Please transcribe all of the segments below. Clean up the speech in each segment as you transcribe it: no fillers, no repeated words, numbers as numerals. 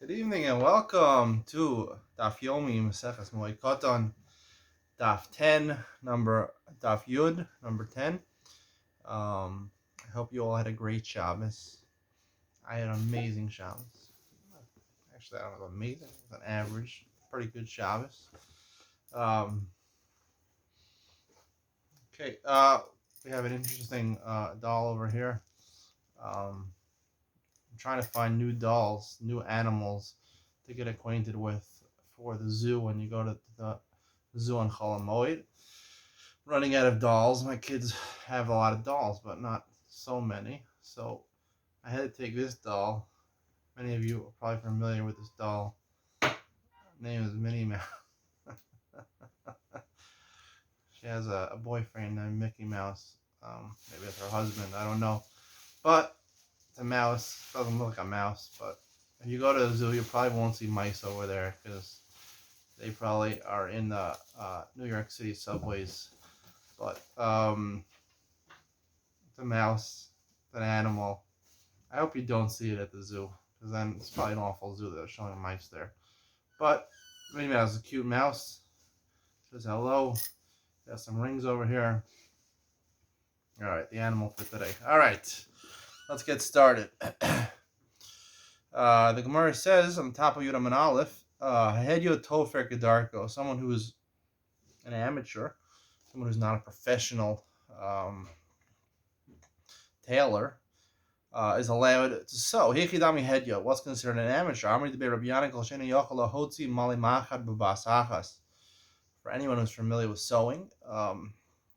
Good evening and welcome to Daf Yomi Maseches Moed Katan, Daf 10, Daf Yud, number 10. I hope you all had a great Shabbos. I had an amazing Shabbos. Actually, I don't know, amazing. It was an average, pretty good Shabbos. Um, okay, we have an interesting doll over here. I'm trying to find new dolls, new animals to get acquainted with for the zoo when you go to the zoo on Moed. Running out of dolls. My kids have a lot of dolls, but not so many. So I had to take this doll. Many of you are probably familiar with this doll. Her name is Minnie Mouse. She has a boyfriend named Mickey Mouse. Maybe it's her husband. I don't know. But it's a mouse. It doesn't look like a mouse. But if you go to the zoo, you probably won't see mice over there because they probably are in the New York City subways. But it's a mouse. It's an animal. I hope you don't see it at the zoo, because then it's probably an awful zoo that are showing mice there. But Minnie Mouse is a cute mouse. Says hello. Got some rings over here. All right, the animal for today. All right, let's get started. The Gemara says on the top of Yudam and Aleph, Hedyo Tofer Gedarko, someone who is an amateur, someone who's not a professional tailor, is allowed to sew. Hechidami Hedyo, what's considered an amateur? For anyone who's familiar with sewing,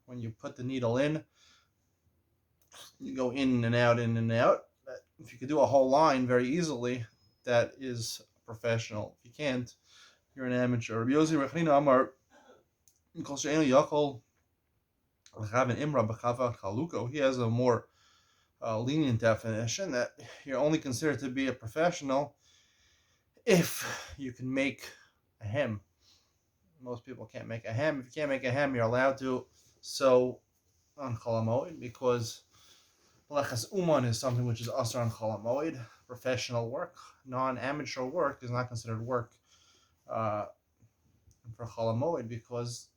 when you put the needle in, you go in and out, in and out. If you could do a whole line very easily, that is professional. If you can't, you're an amateur. He has a more lenient definition that you're only considered to be a professional if you can make a hem. Most people can't make a hem. If you can't make a hem, you're allowed to sew on Chol HaMoed, because Melechas Uman is something which is asur on Chol HaMoed. Professional work, non-amateur work, is not considered work for Chol HaMoed, because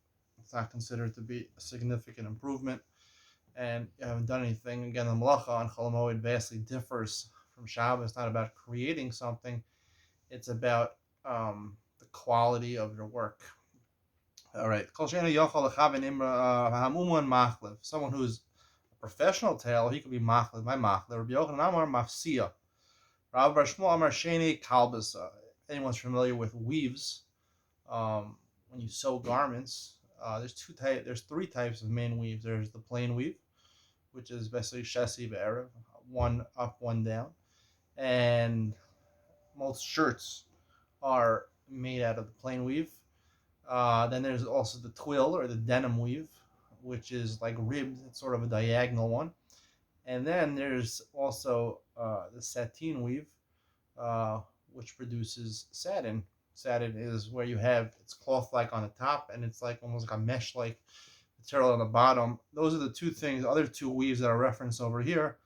it's not considered to be a significant improvement, and you haven't done anything. Again, the Melacha on Chol HaMoed vastly differs from Shabbos. It's not about creating something, it's about the quality of your work. All right. Someone who's a professional tailor, he could be machlev, my machlev. Rabbi Yochanan Amar mafsia. Rav Bar Shmuel Amar sheni kalbasa. Anyone's familiar with weaves? When you sew garments, there's three types of main weaves. There's the plain weave, which is basically shesi be'erev, one up, one down, and most shirts are made out of the plain weave. Then there's also the twill or the denim weave, which is like ribbed. It's sort of a diagonal one. And then there's also the sateen weave, which produces satin. Satin is where you have, it's cloth-like on the top, and it's like almost like a mesh-like material on the bottom. Those are the two things, the other two weaves that are referenced over here.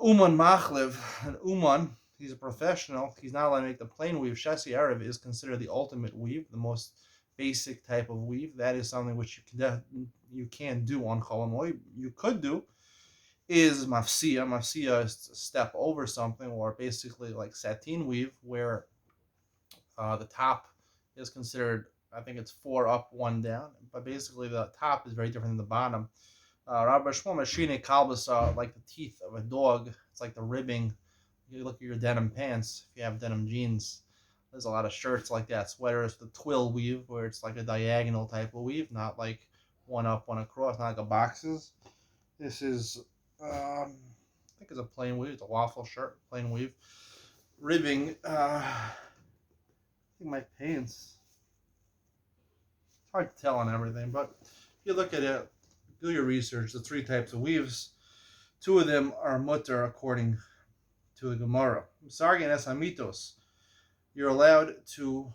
Uman Machlev, and Uman, he's a professional. He's not allowed to make the plain weave. Shasi Erev is considered the ultimate weave, the most basic type of weave. That is something which you can do on Chol HaMoed. You could do is mafsia. Mafsia is to step over something, or basically like sateen weave, where the top is considered, I think it's 4 up, 1 down, but basically the top is very different than the bottom. Rabbi Shmuel Mashine Kalbasa, like the teeth of a dog. It's like the ribbing. You look at your denim pants, if you have denim jeans, there's a lot of shirts like that. Sweaters, the twill weave, where it's like a diagonal type of weave, not like one up, one across, not like a boxes. This is, I think it's a plain weave. It's a waffle shirt, plain weave. Ribbing, I think my pants, it's hard to tell on everything, but if you look at it, do your research. The three types of weaves, 2 of them are mutter according to the Gemara. Sargin es hamitos, you're allowed to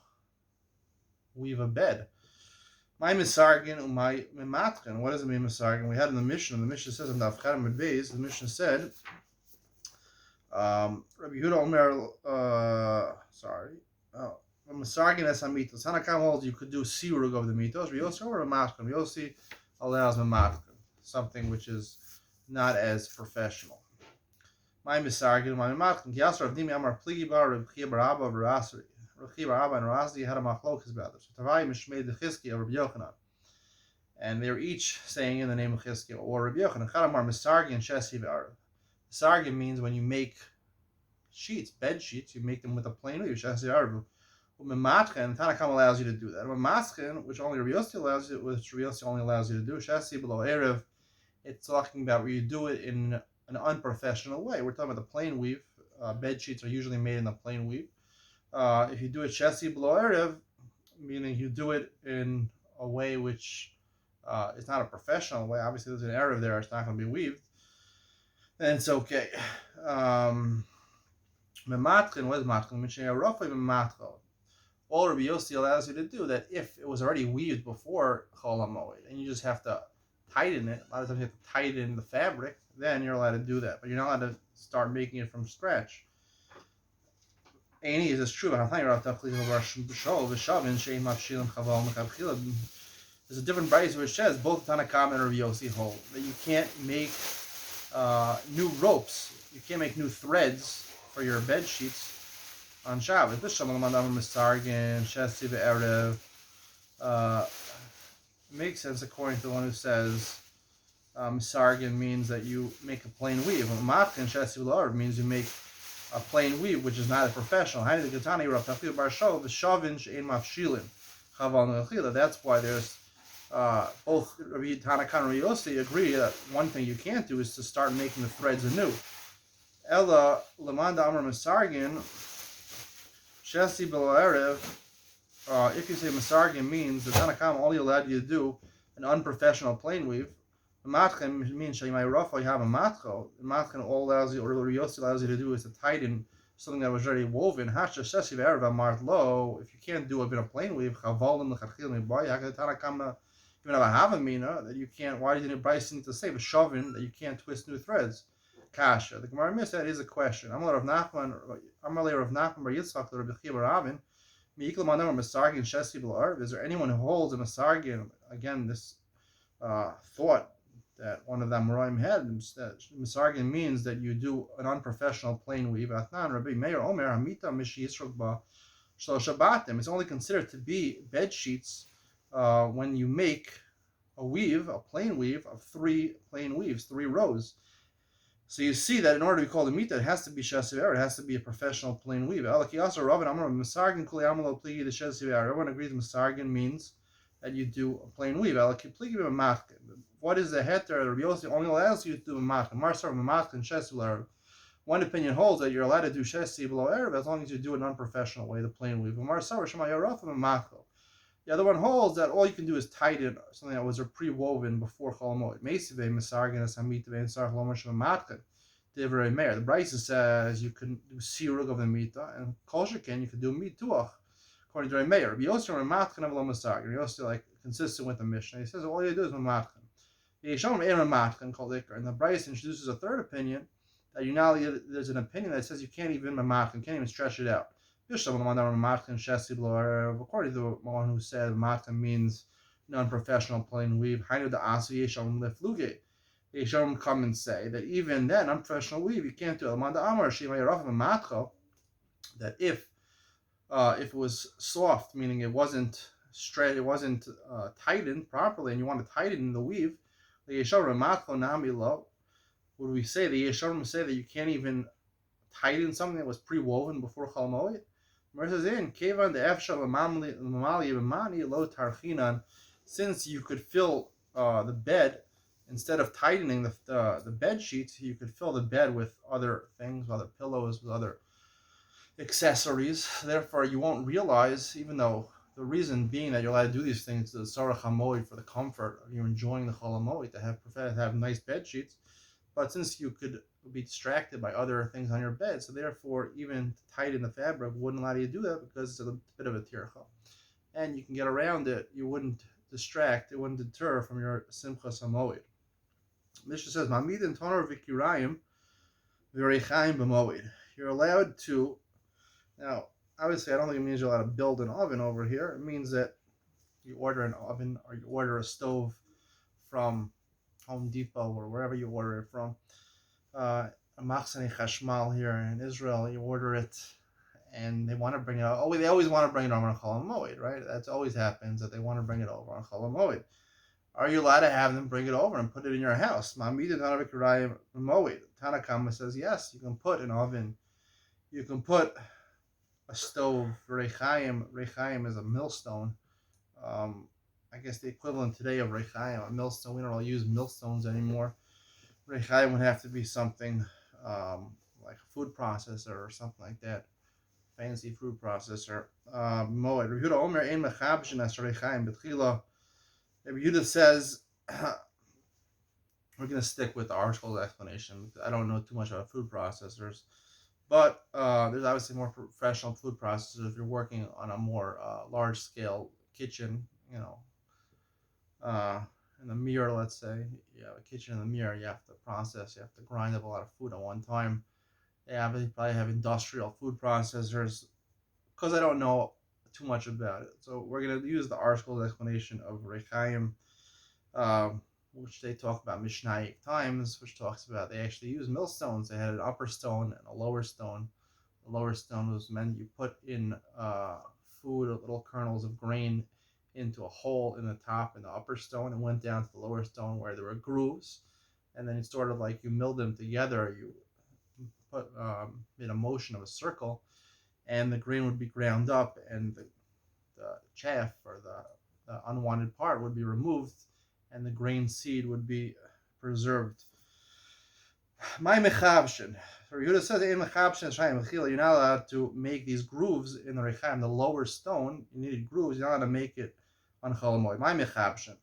weave a bed. My misargin umay mimatchen. What does it mean, misargin? We had in the Mishnah. The Mishnah says in the Afcharim Beis. The Mishnah said, Rabbi Yehuda Omer. Misargin es hamitos. Tanakam holds you could do sirug of the mitos. Riosi or matkan. Riosi allows matkan, something which is not as professional. My misargin, my matkan. Kiasar of Dimi Amar Pligi Bar, Rebchi Baraba, Rasri. Rebchi Baraba and Rasri had a machlokas about this. So Tavai Mishmei the Chiski of Rabbi Yochanan. And they were each saying in the name of Chizkiah or Rabbi Yochanan. Chadamar Misargin Shesi V'Arav. Misargin means when you make sheets, bed sheets, you make them with a plain weave. Shesi V'Arav. Umematchen, Tanakam allows you to do that. Umematchen, which only Rabbi Yossi allows you, which Rabbi Yossi only allows you to do. Shesi below Erev, it's talking about where you do it in an unprofessional way. We're talking about the plain weave. Bed sheets are usually made in the plain weave. If you do it Shesi below Erev, meaning you do it in a way which is not a professional way. Obviously, there's an Erev there; it's not going to be weaved. Then it's okay. Mematchen, what is matchen? Roughly mematchen. All Rabbi Yossi allows you to do that if it was already weaved before Chol HaMoed, and you just have to tighten it. A lot of times you have to tighten the fabric, then you're allowed to do that. But you're not allowed to start making it from scratch. Is true. There's a different brayso which says both Tanakam and Rabbi Yossi hold that you can't make new ropes. You can't make new threads for your bed sheets on Shabbos. This Misargin, Shesi Ve'erev makes sense according to the one who says Misargin means that you make a plain weave. Matkin Shesi Ve'erev means you make a plain weave, which is not a professional. That's why there's both Rabbi Tanakam and Rabbi Yossi agree that one thing you can't do is to start making the threads anew. Ella Lamanda Amar Misargin. Shesi below Erev, if you say Masargin means the Tanakam only allowed you to do an unprofessional plain weave. Matchen means Shaymai Rafa, you have a matcho. Matchen all allows you, or Yossi allows you to do is to tighten something that was already woven. Hasha Shesi Erev Mart Lo, if you can't do it in a plain weave, Chavolim Lechachil Miboy, the Tanakam even have a havamina that you can't, why did Bryson need to say, Shovin, that you can't twist new threads? Kasha. The Gemara missed that is a question. Amalei Rav Nachman Bar Yitzchak Rabbi Chia Bar Avin. Meiklam Anam Masargin Shesi Below Erev. Is there anyone who holds a Masargin? Again, this thought that one of the Amoraim had that Masargin means that you do an unprofessional plain weave. Atnan Rabbi Meir Omer Hamita Mishi Yisrog Ba Shal Shabbatim. It's only considered to be bed sheets when you make a weave, a plain weave of 3 plain weaves, 3 rows. So you see that in order to be called a mita, it has to be shesiver. It has to be a professional plain weave. Everyone agrees Masargin means that you do a plain weave. What is the heter? Rabbi Yossi only allows you to do a matkan. One opinion holds that you're allowed to do shesi below erev as long as you do it in an unprofessional way, the plain weave. The other one holds that all you can do is tighten something that was pre-woven before Chol HaMoed. Meisive Masargin as Hamita Vein Sarach Lomer Shem Matchen. Divrei Meir. The Brisa says you can do sirug of the mita, and Kol Shekin you can do mituach. According to Divrei Meir, Rabbi Yossi Matchen of Lo Masargin. Rabbi Yossi like consistent with the Mishnah. He says all you do is Matchen. Yeshom Ein Matchen called Ikar, and the Brisa introduces a third opinion that there's an opinion that says you can't even Matchen, can't even stretch it out. According to the one who said matchen means non-professional plain weave, Yeshom come and say that even then, unprofessional weave, you can't do it. That if it was soft, meaning it wasn't straight, it wasn't tightened properly, and you want to tighten the weave, the would we say the Yeshom say that you can't even tighten something that was pre-woven before Chol HaMoed? Since you could fill the bed, instead of tightening the bed sheets, you could fill the bed with other things, other pillows, with other accessories. Therefore, you won't realize, even though the reason being that you're allowed to do these things to the Sarach HaMoed for the comfort of you enjoying the Chol HaMoed, to have nice bed sheets. But since you could be distracted by other things on your bed, so therefore even to tighten the fabric wouldn't allow you to do that because it's a bit of a tircha. And you can get around it, you wouldn't distract, it wouldn't deter from your Simchas HaMoed. Mishnah says, Mamid and Toner Vikirayim V'Reichaim B'Moed. You're allowed to, now obviously, I don't think it means you're allowed to build an oven over here. It means that you order an oven or you order a stove from Home Depot or wherever you order it from. A Machzane Chashmal here in Israel, you order it and they want to bring it out. Oh, they always want to bring it over on Chol Moed, right? That always happens that they want to bring it over on Chol Moed. Are you allowed to have them bring it over and put it in your house? Tanakama says yes. You can put an oven. You can put a stove. Rechaim is a millstone. Um, I guess the equivalent today of rechaim, a millstone. We don't really use millstones anymore. Rechaim would have to be something like a food processor or something like that. Fancy food processor. Moed. Rehuda Omer ein mechabshin as rechaim betchila. Yehuda says, we're going to stick with the article's explanation. I don't know too much about food processors, but there's obviously more professional food processors if you're working on a more large-scale kitchen, in the mirror, let's say. You have a kitchen in the mirror, you have to process, you have to grind up a lot of food at one time. They probably have industrial food processors, because I don't know too much about it. So we're going to use the article's explanation of Rechaim, which they talk about Mishnaic times, which talks about they actually use millstones. They had an upper stone and a lower stone. The lower stone was meant you put in food or little kernels of grain into a hole in the top in the upper stone and went down to the lower stone where there were grooves. And then it's sort of like you milled them together. You put in a motion of a circle, and the grain would be ground up, and the chaff or the unwanted part would be removed, and the grain seed would be preserved. My mechabshin. So Yehuda says, you're not allowed to make these grooves in the rechaim, the lower stone. You needed grooves. You're not allowed to make it on Chol Moed. My mechabshin.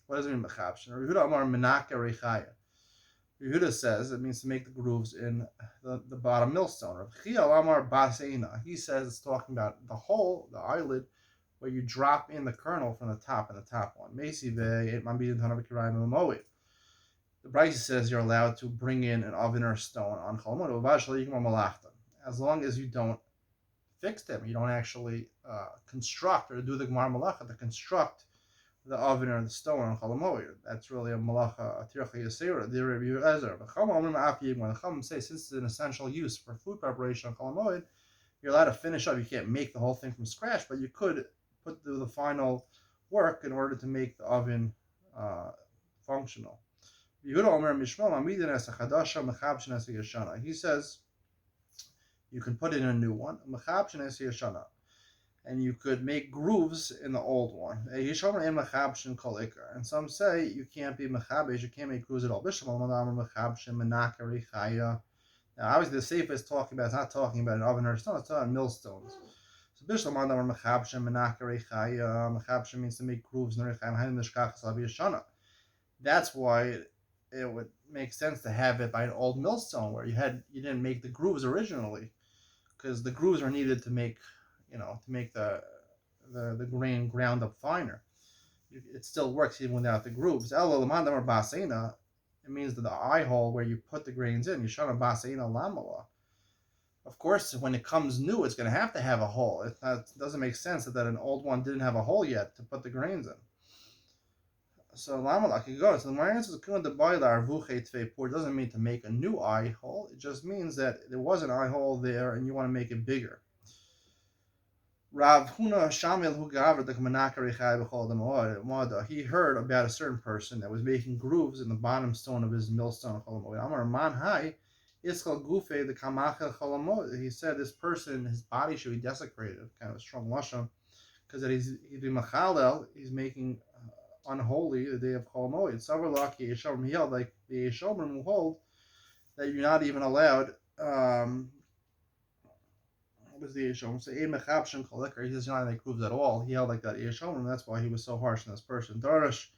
What does it mean mechabshin? Yehuda Amar menaka rechaya. Yehuda says it means to make the grooves in the bottom millstone. He says it's talking about the hole, the eyelid, where you drop in the kernel from the top and the top one. The Brisa says you're allowed to bring in an oven or a stone on Chol Moed, as long as you don't fix them. You don't actually construct or do the Gemara Malacha to construct the oven or the stone on Chol Moed. That's really a malacha, a tircha yasera. The Rabbi Eliezer. The Chacham say since it's an essential use for food preparation on Chol Moed, you're allowed to finish up. You can't make the whole thing from scratch, but you could put through the final work in order to make the oven functional. He says you can put in a new one, and you could make grooves in the old one. And some say you can't be mechabesh, you can't make grooves at all. Now, obviously, the Sefer is talking about, it's not talking about an oven or a stone, it's talking about millstones. So, mechabshem means to make grooves in the rechaim. That's why it would make sense to have it by an old millstone where you didn't make the grooves originally, because the grooves are needed to make the grain ground up finer. It still works even without the grooves. It means that the eye hole where you put the grains in, of course, when it comes new, it's going to have a hole. It doesn't make sense that an old one didn't have a hole yet to put the grains in. So Lamalak, you go. So the Marians is the boiler it doesn't mean to make a new eye hole. It just means that there was an eye hole there and you want to make it bigger. Rav Huna Shamil who gathered the Manakari Moed. He heard about a certain person that was making grooves in the bottom stone of his millstone. Amar Man Hai Iskal Gufe the Kamachel Cholamod. He said this person, his body should be desecrated, kind of a strong lashon, because that he's machalel, he's making unholy the day of Chol Moed. Savarlaki Yeshomrim, he held like the Yeshomrim who hold that you're not even allowed. What was the Yeshomrim? So Mechabshem Kolekar, he says you're not going to make grooves at all. He held like that Yeshomrim, that's why he was so harsh on this person. Darash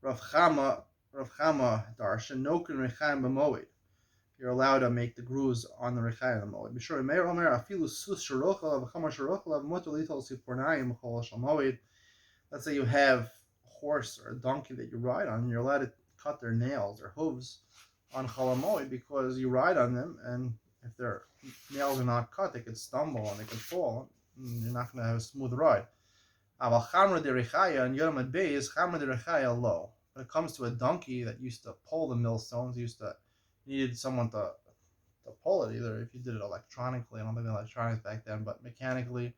Rav Chama Darshan Nokin Rechaim B'Moed. You're allowed to make the grooves on the Rechaim B'Moed. Be sure Meir Omer Afilu Sus Sharochel Avachama Sharochel Avmotu Litol Sipornayim Chol Shal Moed. Let's say you have horse or a donkey that you ride on, and you're allowed to cut their nails or hooves on Chol Moed because you ride on them, and if their nails are not cut, they could stumble and they could fall. You're not going to have a smooth ride. Aval chamra derechaya and Yom Beis chamra derechaya low. When it comes to a donkey that used to pull the millstones, needed someone to pull it. Either if you did it electronically, I don't think they had electronics back then, but mechanically,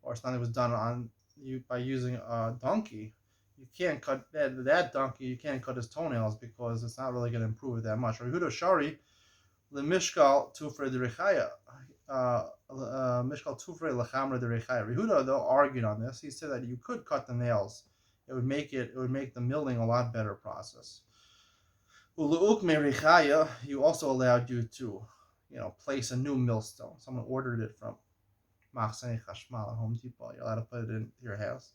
or something was done on you by using a donkey. You can't cut that donkey. You can't cut his toenails because it's not really going to improve it that much. Rehuda Shari the Mishkal Tufre de Rechaya. Mishkal Tufre Lechamra de Rechaya. Rehuda though argued on this. He said that you could cut the nails. It would make the milling a lot better process. Uluuk me Rechaya. You also allowed you to, place a new millstone. Someone ordered it from Machsane Chashmal at Home Depot. You're allowed to put it in your house.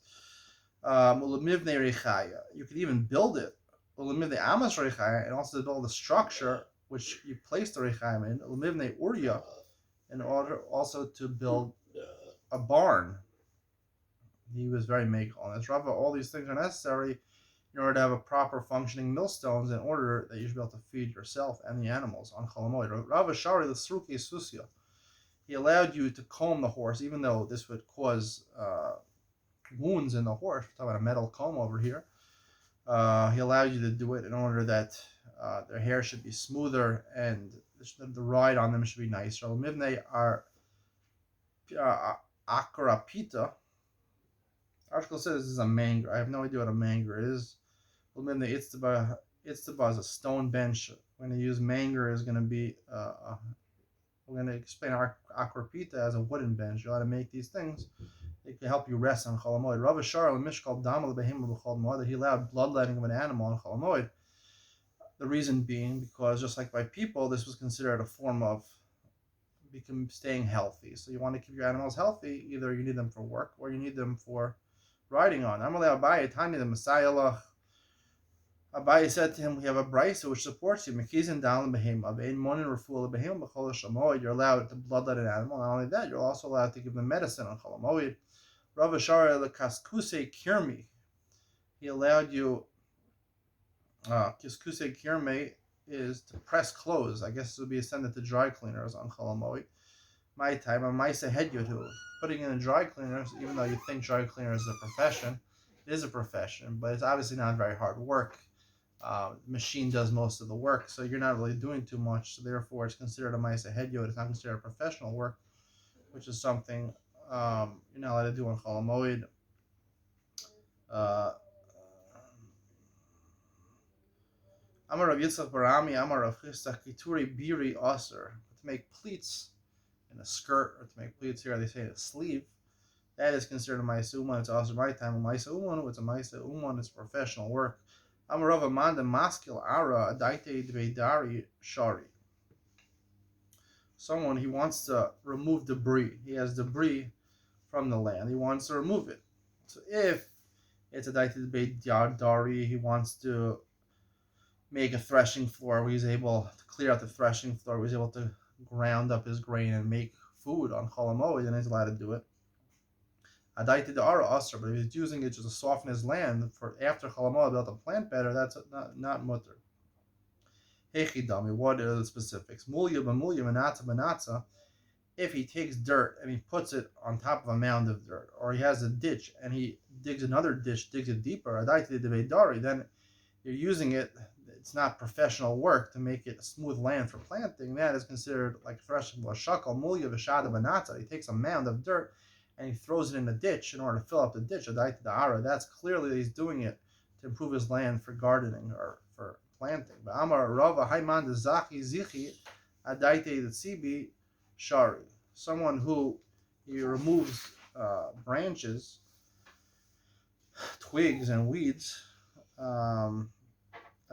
Ulamivne Rechaya. You could even build it. Ulamivne Amas Rechaya, and also build the structure which you place the Rechaim in, Ulamivne Uriya, in order also to build a barn. He was very megal on this. Rava, all these things are necessary in order to have a proper functioning millstones in order that you should be able to feed yourself and the animals on Cholamoid. Rava Shari the Sruki Susya. He allowed you to comb the horse, even though this would cause wounds in the horse. We're talking about a metal comb over here. He allowed you to do it in order that their hair should be smoother and the ride on them should be nicer. Mivne are akrapita. Article says this is a manger. I have no idea what a manger is. Mivne itztaba is a stone bench. We're going to use manger is going to be we're going to explain akrapita as a wooden bench. You're allowed to make these things. It can help you rest on Cholamoid. Rav Shar Mishkal Damal Behemah B'Chol Moed, that he allowed bloodletting of an animal on Cholamoid. The reason being because just like by people, this was considered a form of staying healthy. So you want to keep your animals healthy. Either you need them for work or you need them for riding on. Amalei Abaye Tani the Messiah. Abaye said to him, "We have a brisa which supports you. Mekizin Dalam Behemah Bein Monin Refuah Behemah B'Chol Shamoid. You're allowed to bloodlet an animal. Not only that, you're also allowed to give them medicine on Cholamoid. Rav Ashara Kaskuse Kirmi. He allowed you. Kiskuse Kirme is to press clothes. I guess it would be extended to dry cleaners on Cholamoid. My time, on Maisa Hedyotu. Putting in a dry cleaners, even though you think dry cleaner is a profession, it is a profession, but it's obviously not very hard work. The machine does most of the work, so you're not really doing too much. So therefore, it's considered a Maisa Hedyot. It's not considered a professional work, which is something you're not allowed to do on Cholamoid. Amar Rav Yitzchak Barami, Amar Rav Chisda Kituri Biri Aser. To make pleats in a skirt, or to make pleats here, they say a sleeve, that is considered a Maisa Uman. It's also my time. A Maisa Uman, it's a Maisa Uman, it's professional work. Amar Rav Amanda Maskil Ara Adaite Dveidari Shari. Someone, he wants to remove debris. He has debris from the land. He wants to remove it. So if it's a Daite Dveidari, he wants to make a threshing floor where he's able to clear out the threshing floor, where he's able to ground up his grain and make food on Cholamoid, and he's allowed to do it. Adaita Da'ara Asr, but if he's using it just to soften his land for after Cholamoid, be able to plant better, that's not mutter. Hechidami, what are the specifics? Mulya b'mulya, manatza b'natza. If he takes dirt and he puts it on top of a mound of dirt, or he has a ditch and he digs another ditch, digs it deeper, Adaita Deveidari, then you're using it. It's not professional work to make it a smooth land for planting. That is considered like threshing. Shakal mulya v'shada banata. He takes a mound of dirt and he throws it in a ditch in order to fill up the ditch. That's clearly he's doing it to improve his land for gardening or for planting. But Amar Rava Haiman de Zachi Zichi Adaite the Tzibi Shari. Someone who he removes branches, twigs, and weeds.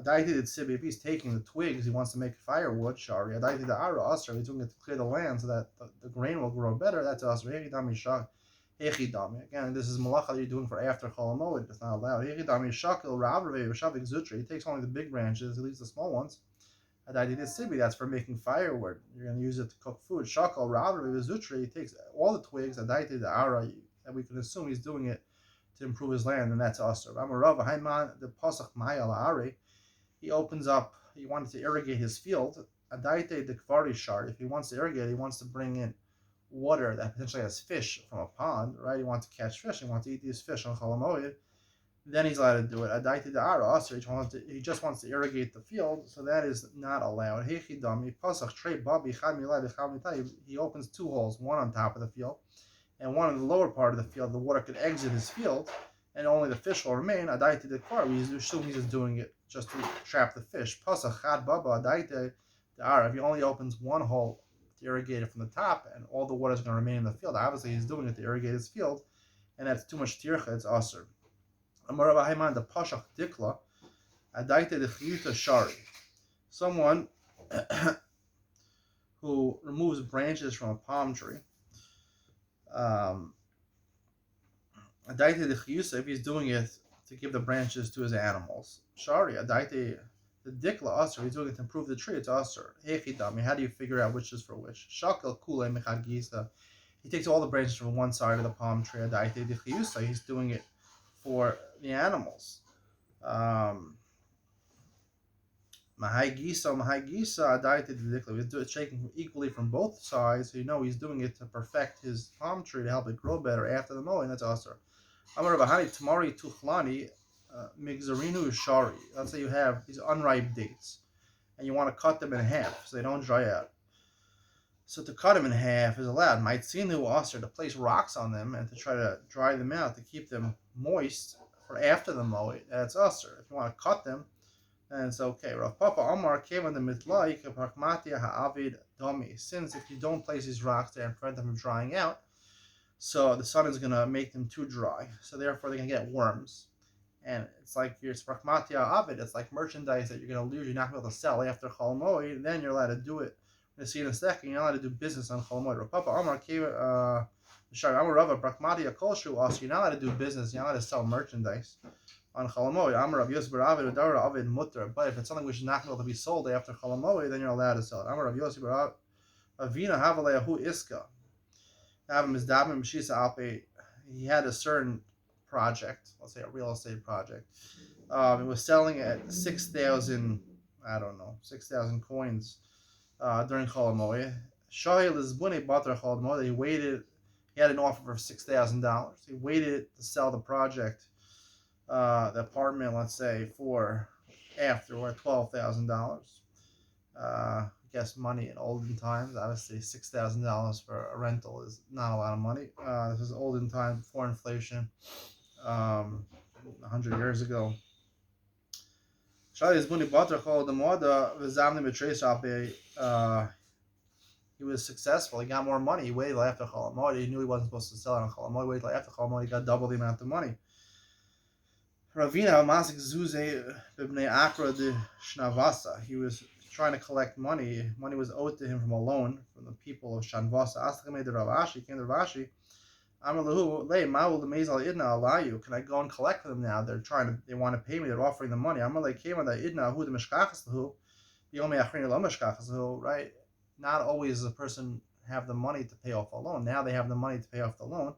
If he's taking the twigs, he wants to make firewood. Shari. He's doing it to clear the land so that the grain will grow better. That's asr. Again, this is malacha that you're doing for after Cholamoid. It's not allowed. He takes only the big branches. He leaves the small ones. That's for making firewood. You're going to use it to cook food. He takes all the twigs. And we can assume he's doing it to improve his land, and that's asr. The pasach maya. He opens up, he wanted to irrigate his field. Adaite the kvari shard. If he wants to irrigate, he wants to bring in water that potentially has fish from a pond, right? He wants to catch fish. He wants to eat these fish on Chol Moed. Then he's allowed to do it. Adaiti da'ara, so he just wants to irrigate the field, so that is not allowed. Hechidami pasach trei babi chad milai v'chad mitai. He opens two holes, one on top of the field, and one in the lower part of the field. The water could exit his field, and only the fish will remain. Adaiti dekvar. We assume he's just doing it just to trap the fish. Pasach chad baba adaiti da'ara. If he only opens one hole to irrigate it from the top, and all the water is going to remain in the field, obviously he's doing it to irrigate his field, and that's too much tircha. It's asur. The pashach dikla, adaite de chiyuta shari. Someone who removes branches from a palm tree. Adaite de chiyusa, if he's doing it to give the branches to his animals. Shari, adaite the dikla asur. He's doing it to improve the tree. It's asur. Hechidami. How do you figure out which is for which? Shakel kule mechad gisa. He takes all the branches from one side of the palm tree. Adaite de chiyusa. He's doing it for the animals. Mahai gisa, he's shaking equally from both sides, so you know he's doing it to perfect his palm tree, to help it grow better after the mowing. That's asur. Amar Bahani Tamari Tuchlani Migzarinu Shari. Let's say you have these unripe dates and you want to cut them in half so they don't dry out. So to cut them in half is allowed. Might seem to asur to place rocks on them and to try to dry them out to keep them moist for after the mowing. That's asur. If you want to cut them, then it's okay. Rav Papa Amar came on the mitlai k'pragmatia ha'avid domi. Since if you don't place these rocks there and prevent them from drying out, so the sun is going to make them too dry. So therefore they're going to get worms. And it's like your pragmatia ha'avid. It's like merchandise that you're going to lose. You're not going to be able to sell after Chol Moed. Then you're allowed to do it. We're going to see in a second. You're not allowed to do business on Chol Moed. Rav Papa Amar came. Amar Rava pragmatia kolshu. Also, you're not allowed to do business. You're not allowed to sell merchandise on Chol Moed. Amar Rav Yosef bar Avid Udara Avid Mutter. But if it's something which is not going to be sold after Chol Moed, then you're allowed to sell it. Amar Rav Yosef bar Avina Havaleyahu Iska. He had a certain project, let's say a real estate project. It was selling at 6,000, 6,000 coins during Chol Moed. Shahil Lizbuni Batra Chol Moed. He waited. He had an offer for $6,000. He waited to sell the project, the apartment, let's say, for after $12,000. I guess money in olden times, obviously $6,000 for a rental is not a lot of money. This is olden times before inflation, 100 years ago. He was successful. He got more money. He waited till after Chol Moed. He knew he wasn't supposed to sell it on Chol Moed. He waited till after Chol Moed. He got double the amount of money. Ravina Masik Zuze Bibnei Akra de Shnavasa. He was trying to collect money. Money was owed to him from a loan from the people of Shanvasa. Astakame de Ravashi came to Ravashi. Amalahu lay Maul the Mezal Idna Alayu. Can I go and collect them now? They want to pay me. They're offering the money. Amalei came on the Idna who the Mishkachas lahu. Yomi Achrin lo Mishkachas lahu. Right? Not always does a person have the money to pay off a loan. Now they have the money to pay off the loan.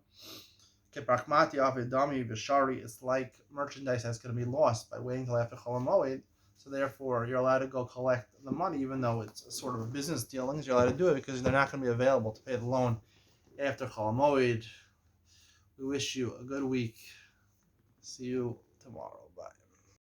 Keprakmati Avidami Vishari. It's like merchandise that's going to be lost by waiting till after Chol Moed. So therefore, you're allowed to go collect the money, even though it's sort of a business dealings. You're allowed to do it because they're not going to be available to pay the loan after Chol Moed. We wish you a good week. See you tomorrow. Bye.